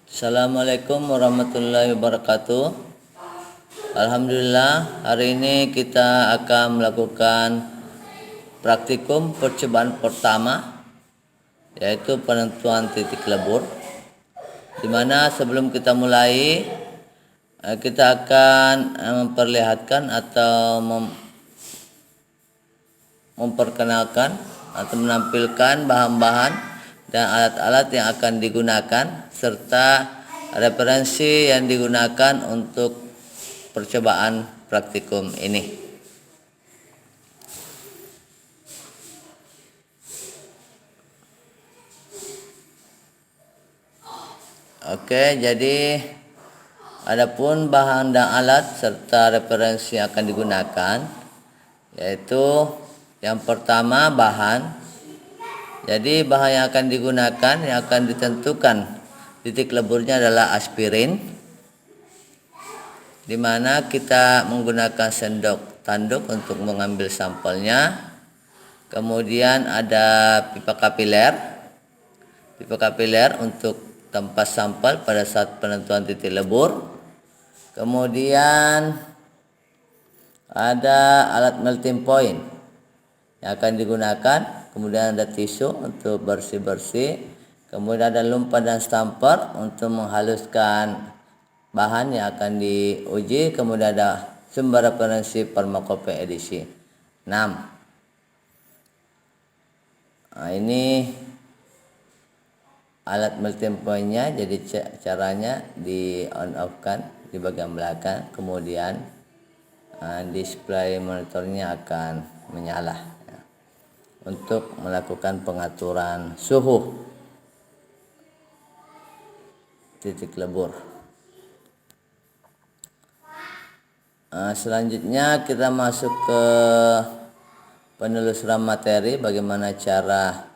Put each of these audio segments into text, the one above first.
Assalamualaikum warahmatullahi wabarakatuh. Alhamdulillah, hari ini kita akan melakukan praktikum percobaan pertama, yaitu penentuan titik lebur. Di mana sebelum kita mulai, kita akan memperlihatkan atau memperkenalkan atau menampilkan bahan-bahan dan alat-alat yang akan digunakan serta referensi yang digunakan untuk percobaan praktikum ini. Oke, jadi adapun bahan dan alat serta referensi yang akan digunakan, yaitu yang pertama bahan. Jadi bahan yang akan digunakan, yang akan ditentukan titik leburnya adalah aspirin, di mana kita menggunakan sendok tanduk untuk mengambil sampelnya. Kemudian ada pipa kapiler untuk tempat sampel pada saat penentuan titik lebur. Kemudian ada alat melting point yang akan digunakan. Kemudian ada tisu untuk bersih-bersih. Kemudian ada lumpur dan stamper untuk menghaluskan bahan yang akan diuji. Kemudian ada sumber referensi Permakope edisi 6. Nah, ini alat melting point-nya. Jadi caranya di on off kan di bagian belakang. Kemudian display monitornya akan menyala untuk melakukan pengaturan suhu titik lebur. Selanjutnya kita masuk ke penelusuran materi, bagaimana cara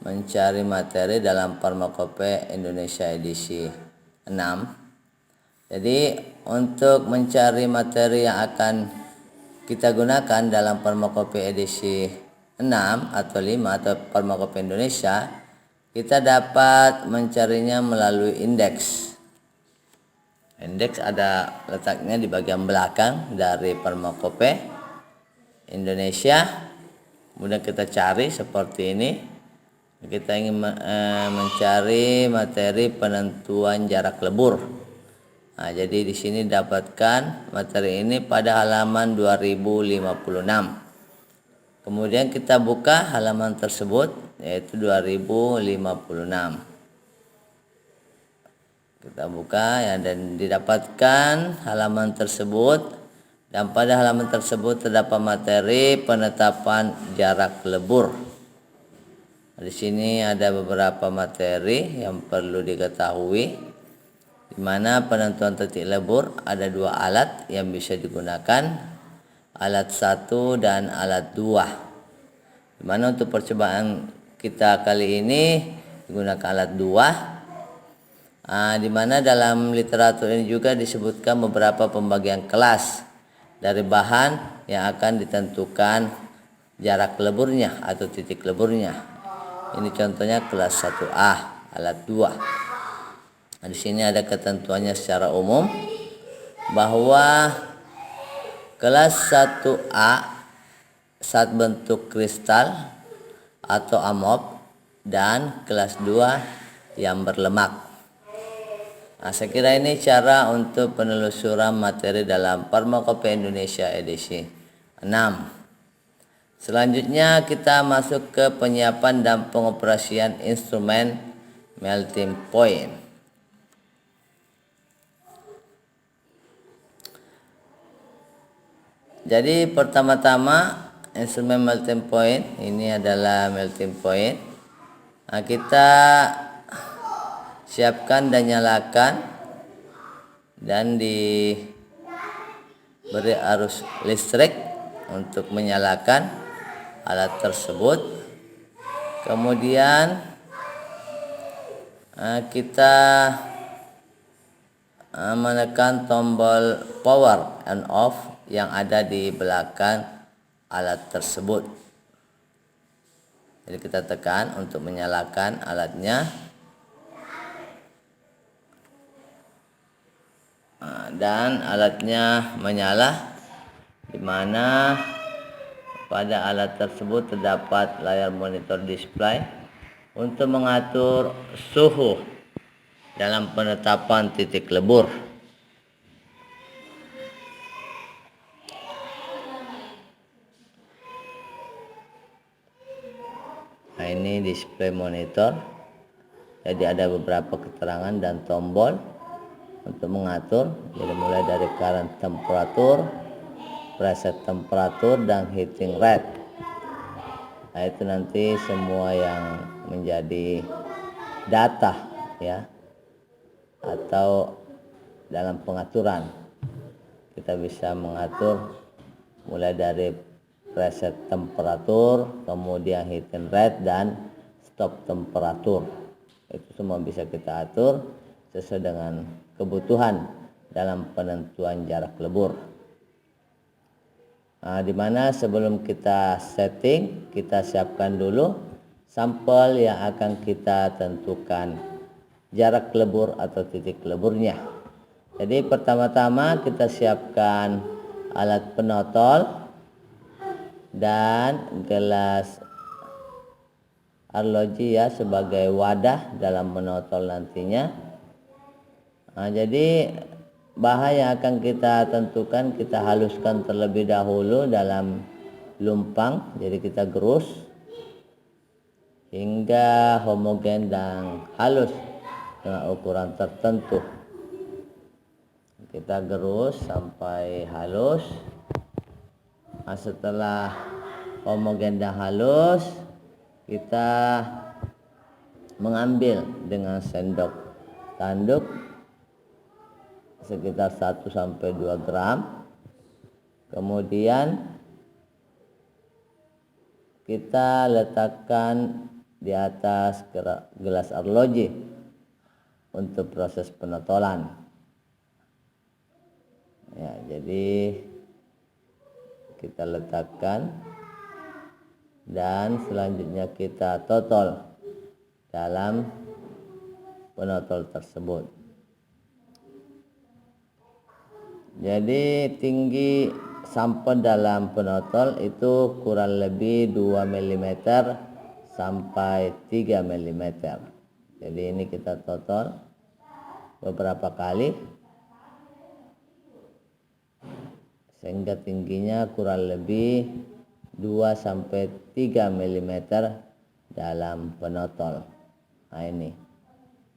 mencari materi dalam Permakope Indonesia edisi 6. Jadi untuk mencari materi yang akan kita gunakan dalam Permakope edisi 6 atau 5 atau Permakope Indonesia, kita dapat mencarinya melalui indeks. Indeks ada letaknya di bagian belakang dari Permakope Indonesia. Kemudian kita cari seperti ini. Kita ingin mencari materi penentuan jarak lebur. Nah, jadi di sini dapatkan materi ini pada halaman 2056. Kemudian kita buka halaman tersebut, yaitu 2056. Kita buka ya, dan didapatkan halaman tersebut, dan pada halaman tersebut terdapat materi penetapan jarak lebur. Di sini ada beberapa materi yang perlu diketahui, di mana penentuan titik lebur ada 2 alat yang bisa digunakan, alat 1 dan alat 2. Di mana untuk percobaan kita kali ini digunakan alat 2. Di mana dalam literatur ini juga disebutkan beberapa pembagian kelas dari bahan yang akan ditentukan jarak leburnya atau titik leburnya. Ini contohnya kelas 1A, alat 2. Di sini ada ketentuannya secara umum bahwa kelas 1A saat bentuk kristal atau amop, dan kelas 2 yang berlemak. Saya kira ini cara untuk penelusuran materi dalam Permakope Indonesia edisi 6. Selanjutnya kita masuk ke penyiapan dan pengoperasian instrumen melting point. Jadi pertama-tama instrumen melting point ini adalah melting point. Kita siapkan dan nyalakan dan diberi arus listrik untuk menyalakan alat tersebut. Kemudian kita menekan tombol power and off yang ada di belakang alat tersebut. Jadi kita tekan untuk menyalakan alatnya. Dan alatnya menyala, di mana pada alat tersebut terdapat layar monitor display untuk mengatur suhu dalam penetapan titik lebur. Nah, ini display monitor. Jadi ada beberapa keterangan dan tombol untuk mengatur. Jadi mulai dari current temperature, preset temperatur, dan heating rate. Nah, itu nanti semua yang menjadi data ya, atau dalam pengaturan kita bisa mengatur mulai dari preset temperatur, kemudian heating rate, dan stop temperatur. Itu semua bisa kita atur sesuai dengan kebutuhan dalam penentuan jarak lebur. Nah, dimana sebelum kita setting, kita siapkan dulu sampel yang akan kita tentukan jarak lebur atau titik leburnya. Jadi pertama-tama kita siapkan alat penotol dan gelas arloji ya sebagai wadah dalam menotol nantinya. Nah, jadi bahan yang akan kita tentukan kita haluskan terlebih dahulu dalam lumpang. Jadi kita gerus hingga homogen dan halus dengan ukuran tertentu. Kita gerus sampai halus. Nah, setelah homogen dan halus, kita mengambil dengan sendok tanduk sekitar 1-2 gram. Kemudian kita letakkan di atas gelas arloji untuk proses penotolan. Ya, jadi kita letakkan dan selanjutnya kita totol dalam penotol tersebut. Jadi tinggi sampel dalam penotol itu kurang lebih 2 mm sampai 3 mm. Jadi ini kita totol beberapa kali sehingga tingginya kurang lebih 2 sampai 3 mm dalam penotol. Nah, ini.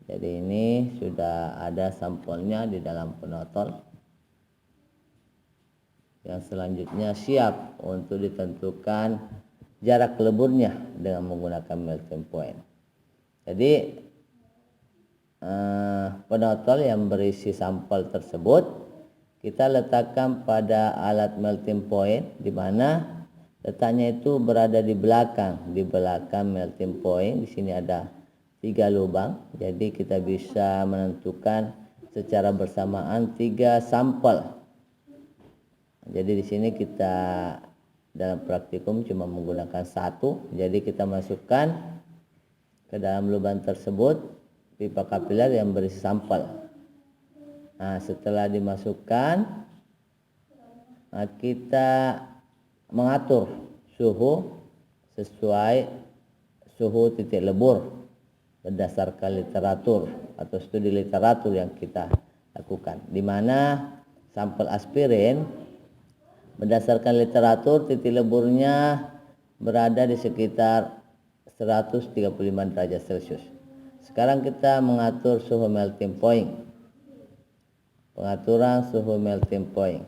Jadi ini sudah ada sampelnya di dalam penotol. Yang selanjutnya siap untuk ditentukan jarak leburnya dengan menggunakan melting point. Jadi penotol yang berisi sampel tersebut kita letakkan pada alat melting point, di mana letaknya itu berada di belakang melting point. Di sini ada 3 lubang, jadi kita bisa menentukan secara bersamaan 3 sampel. Jadi di sini kita dalam praktikum cuma menggunakan 1, jadi kita masukkan ke dalam lubang tersebut pipa kapiler yang berisi sampel. Nah, setelah dimasukkan, kita mengatur suhu sesuai suhu titik lebur berdasarkan literatur atau studi literatur yang kita lakukan, di mana sampel aspirin berdasarkan literatur titik leburnya berada di sekitar 135 derajat Celcius. Sekarang kita mengatur suhu melting point. Pengaturan suhu melting point.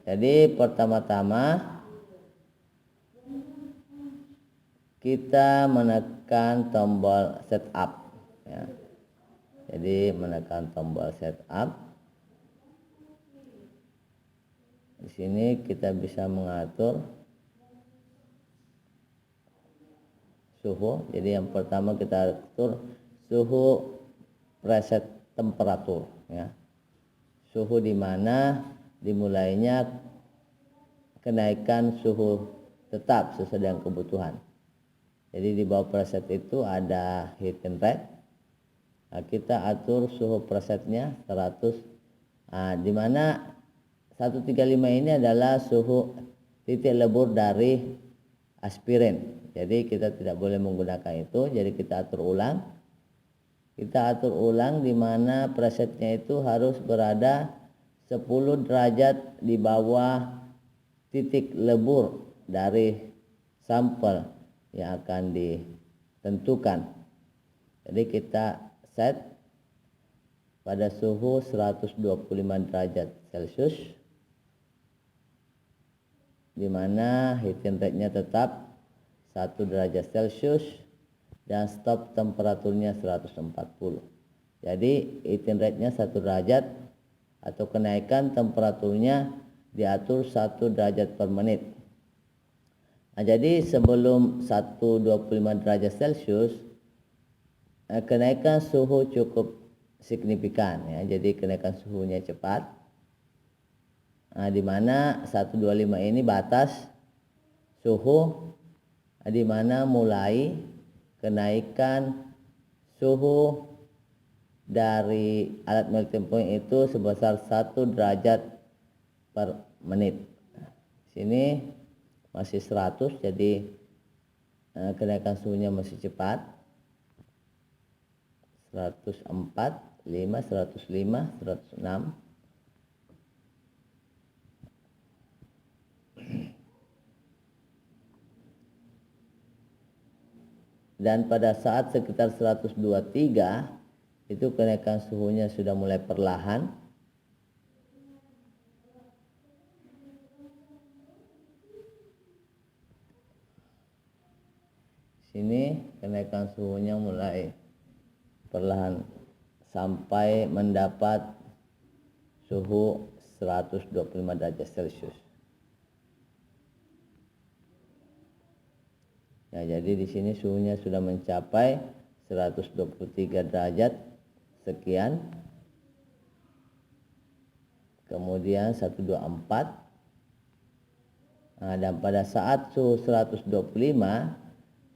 Jadi pertama-tama kita menekan tombol setup ya. Jadi menekan tombol setup. Di sini kita bisa mengatur suhu. Jadi yang pertama kita atur suhu preset temperatur ya. Suhu di mana dimulainya kenaikan suhu tetap sesuai dengan kebutuhan. Jadi di bawah preset itu ada heating rate. Nah, kita atur suhu presetnya 130 Di mana 135 ini adalah suhu titik lebur dari aspirin. Jadi kita tidak boleh menggunakan itu. Jadi kita atur ulang. Kita atur ulang di mana presetnya itu harus berada 10 derajat di bawah titik lebur dari sampel yang akan ditentukan. Jadi kita set pada suhu 125 derajat Celcius, di mana heating rate-nya tetap 1 derajat Celcius dan stop temperaturnya 140. Jadi heating rate-nya 1 derajat atau kenaikan temperaturnya diatur 1 derajat per menit. Jadi sebelum 125 derajat Celcius kenaikan suhu cukup signifikan ya. Jadi kenaikan suhunya cepat. Di mana 125 ini batas suhu di mana mulai kenaikan suhu dari alat melting point itu sebesar 1 derajat per menit. Sini masih 100, jadi kenaikan suhunya masih cepat. 104, 5, 105, 106. Dan pada saat sekitar 123 itu kenaikan suhunya sudah mulai perlahan. Sini kenaikan suhunya mulai perlahan sampai mendapat suhu 125 derajat Celcius. Ya, jadi di sini suhunya sudah mencapai 123 derajat sekian. Kemudian 124. Dan pada saat suhu 125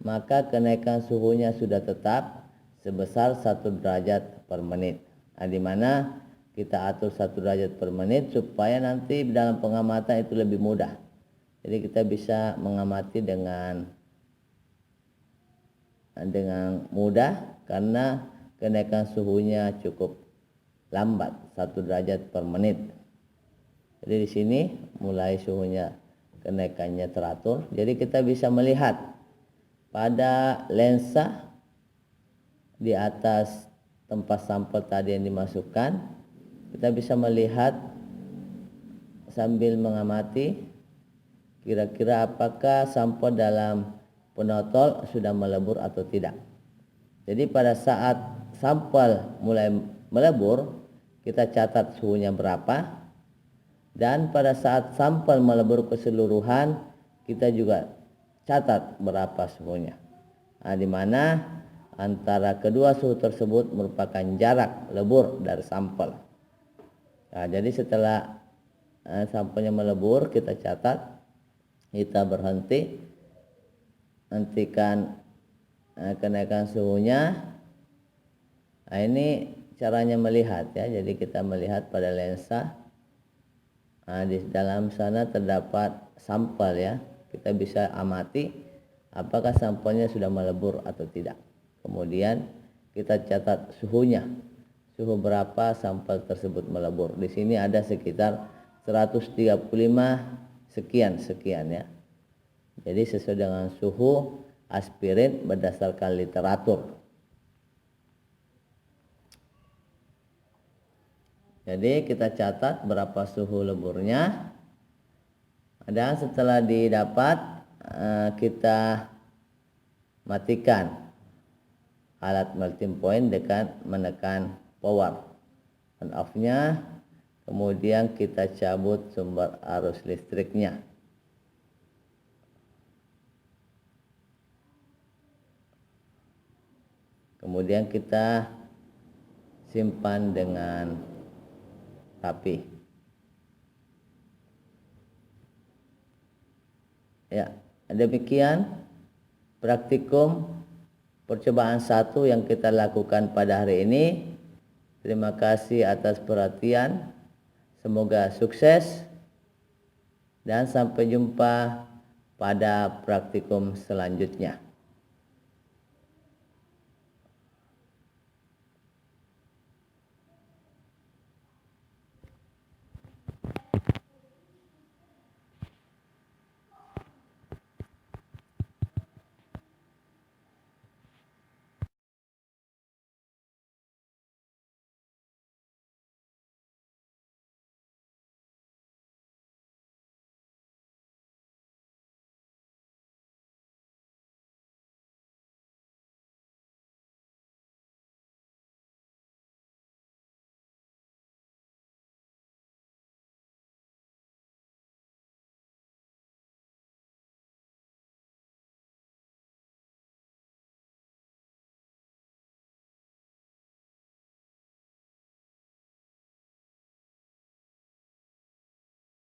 maka kenaikan suhunya sudah tetap sebesar 1 derajat per menit. Di mana kita atur 1 derajat per menit supaya nanti dalam pengamatan itu lebih mudah. Jadi kita bisa mengamati dengan mudah karena kenaikan suhunya cukup lambat, 1 derajat per menit. Jadi di sini mulai suhunya kenaikannya teratur. Jadi kita bisa melihat pada lensa di atas tempat sampel tadi yang dimasukkan, kita bisa melihat sambil mengamati kira-kira apakah sampel dalam penotol sudah melebur atau tidak. Jadi pada saat sampel mulai melebur, kita catat suhunya berapa, dan pada saat sampel melebur keseluruhan, kita juga catat berapa suhunya. Di mana antara kedua suhu tersebut merupakan jarak lebur dari sampel. Jadi setelah sampelnya melebur, kita catat, kita berhenti, hentikan kenaikan suhunya. Ini caranya melihat ya. Jadi kita melihat pada lensa. Di dalam sana terdapat sampel ya. Kita bisa amati apakah sampelnya sudah melebur atau tidak. Kemudian kita catat suhunya. Suhu berapa sampel tersebut melebur. Di sini ada sekitar 135 sekian ya. Jadi sesuai dengan suhu aspirin berdasarkan literatur. Jadi kita catat berapa suhu leburnya. Dan setelah didapat, kita matikan alat melting point dengan menekan power on off-nya. Kemudian kita cabut sumber arus listriknya. Kemudian kita simpan dengan rapi. Ya, demikian praktikum percobaan 1 yang kita lakukan pada hari ini. Terima kasih atas perhatian. Semoga sukses dan sampai jumpa pada praktikum selanjutnya.